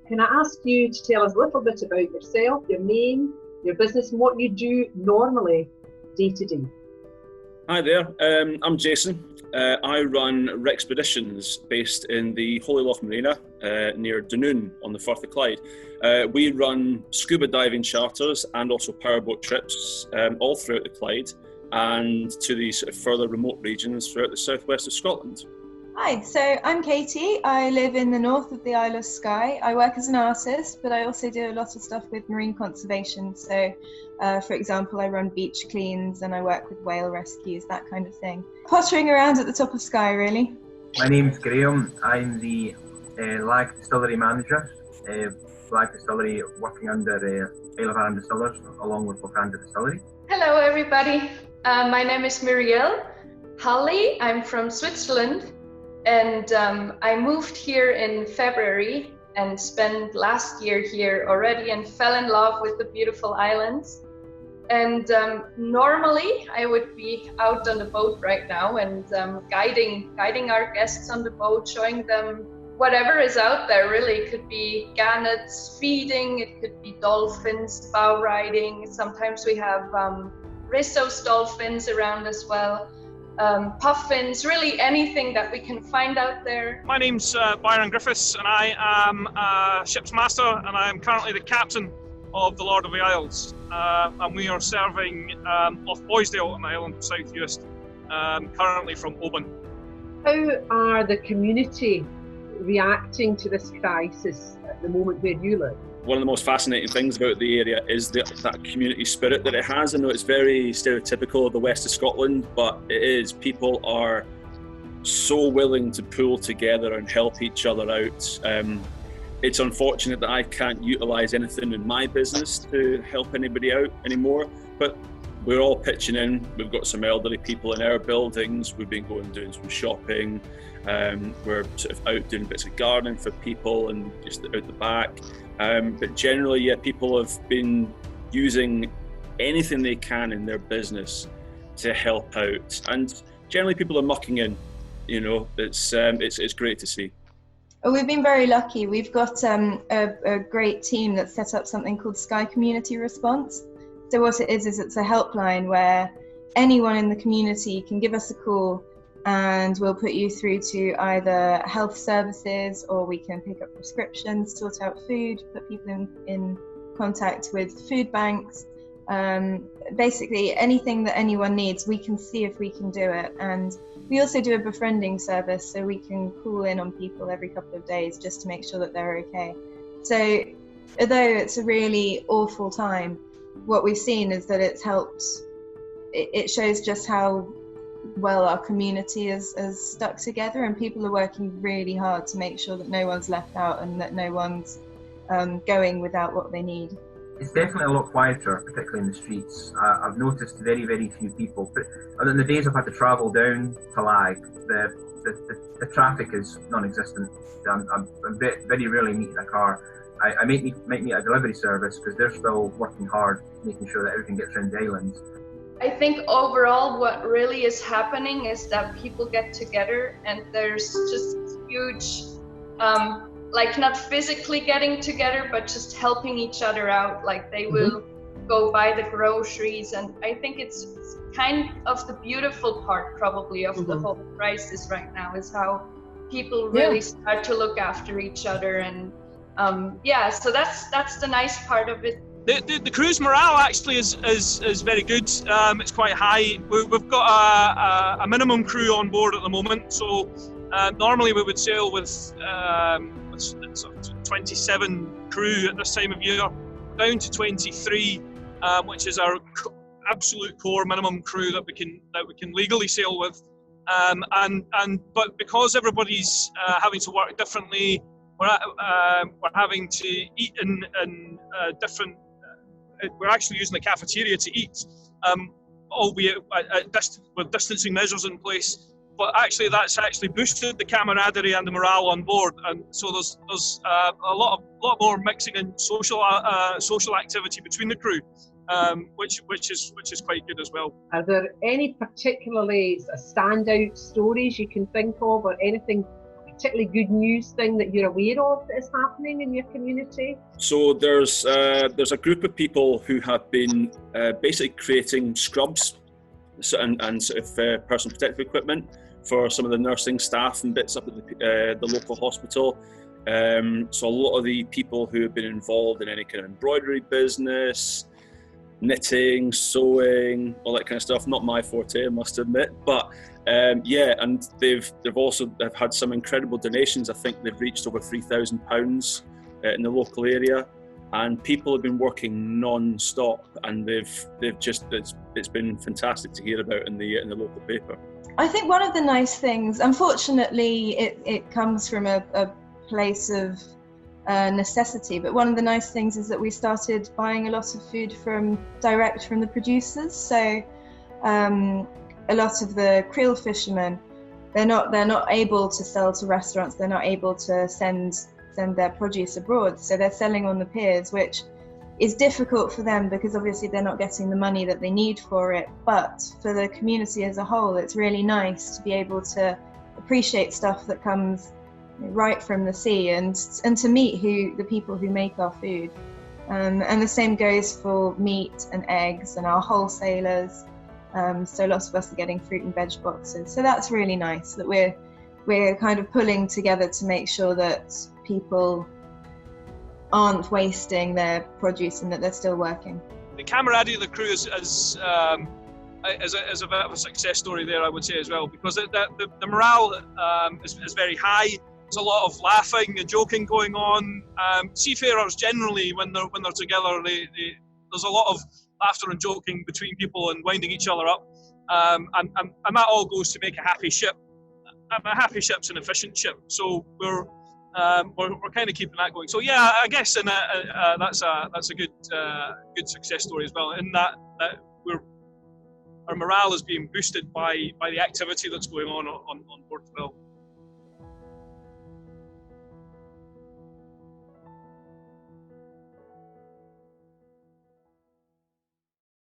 Can I ask you to tell us a little bit about yourself, your name, your business, and what you do normally day to day? Hi there, I'm Jason. I run Wreckspeditions based in the Holyloft Marina near Dunoon on the Firth of Clyde. We run scuba diving charters and also powerboat trips all throughout the Clyde and to the sort of further remote regions throughout the southwest of Scotland. Hi, so I'm Katie. I live in the north of the Isle of Skye. I work as an artist, but I also do a lot of stuff with marine conservation. So, for example, I run beach cleans and I work with whale rescues, that kind of thing. Pottering around at the top of Skye, really. My name's Graham. I'm the Lag Distillery manager. Lag Distillery working under Isle of Arran Distillers along with Locanda Distillery. Hello, everybody. My name is Muriel Holly. I'm from Switzerland. And I moved here in February and spent last year here already and fell in love with the beautiful islands. And normally I would be out on the boat right now and guiding our guests on the boat, showing them whatever is out there really. It could be gannets feeding, it could be dolphins bow riding. Sometimes we have Risso's dolphins around as well. Puffins, really anything that we can find out there. My name's Byron Griffiths and I am a ship's master and I am currently the captain of the Lord of the Isles and we are serving off Boisdale on the island of South Uist, currently from Oban. How are the community reacting to this crisis at the moment where you live? One of the most fascinating things about the area is that community spirit that it has. I know it's very stereotypical of the west of Scotland, but it is. People are so willing to pull together and help each other out. It's unfortunate that I can't utilise anything in my business to help anybody out anymore, but we're all pitching in. We've got some elderly people in our buildings. We've been doing some shopping. We're sort of out doing bits of gardening for people and just out the back. But generally, yeah, people have been using anything they can in their business to help out, and generally people are mucking in. You know, it's great to see. Well, we've been very lucky. We've got a great team that set up something called Skye Community Response. So what it is it's a helpline where anyone in the community can give us a call and we'll put you through to either health services, or we can pick up prescriptions, sort out food, put people in contact with food banks. Basically anything that anyone needs, we can see if we can do it. And we also do a befriending service, so we can call in on people every couple of days just to make sure that they're okay. So although it's a really awful time, what we've seen is that it's helped. It shows just how well our community is stuck together, and people are working really hard to make sure that no one's left out and that no one's going without what they need. It's definitely a lot quieter, particularly in the streets. I've noticed very, very few people. But in the days I've had to travel down to Lag, the traffic is non-existent. I'm very rarely meeting a car. I might meet a delivery service because they're still working hard, making sure that everything gets around the islands. I think overall what really is happening is that people get together and there's just huge, like not physically getting together, but just helping each other out. Like they will go buy the groceries, and I think it's kind of the beautiful part probably of the whole crisis right now is how people really start to look after each other. And so that's the nice part of it. The crew's morale actually is very good. It's quite high. We've got a minimum crew on board at the moment. So normally we would sail with 27 crew at this time of year, down to 23, which is our absolute core minimum crew that we can legally sail with. But because everybody's having to work differently, we're having to eat in different. We're actually using the cafeteria to eat, albeit with distancing measures in place. But actually, that's actually boosted the camaraderie and the morale on board, and so there's a lot more mixing and social activity between the crew, which is quite good as well. Are there any particularly standout stories you can think of, or anything particularly good news thing that you're aware of that is happening in your community? So there's a group of people who have been basically creating scrubs and sort of personal protective equipment for some of the nursing staff and bits up at the local hospital. So a lot of the people who have been involved in any kind of embroidery business, knitting, sewing, all that kind of stuff, not my forte, I must admit, but yeah, and they've had some incredible donations. I think they've reached over £3,000 in the local area, and people have been working non-stop, and they've just it's been fantastic to hear about in the local paper. I think one of the nice things, unfortunately, it comes from a place of necessity, but one of the nice things is that we started buying a lot of food direct from the producers. So a lot of the creel fishermen, they're not able to sell to restaurants, they're not able to send their produce abroad, so they're selling on the piers, which is difficult for them because obviously they're not getting the money that they need for it. But for the community as a whole, it's really nice to be able to appreciate stuff that comes right from the sea, and to meet the people who make our food. And the same goes for meat and eggs and our wholesalers. So lots of us are getting fruit and veg boxes. So that's really nice that we're kind of pulling together to make sure that people aren't wasting their produce and that they're still working. The camaraderie of the crew is a bit of a success story there, I would say, as well, because the morale is very high. There's a lot of laughing and joking going on. Seafarers generally, when they're together, there's a lot of laughter and joking between people and winding each other up, and that all goes to make a happy ship. A happy ship's an efficient ship, so we're kind of keeping that going. So yeah, I guess that's a good success story as well. In that our morale is being boosted by the activity that's going on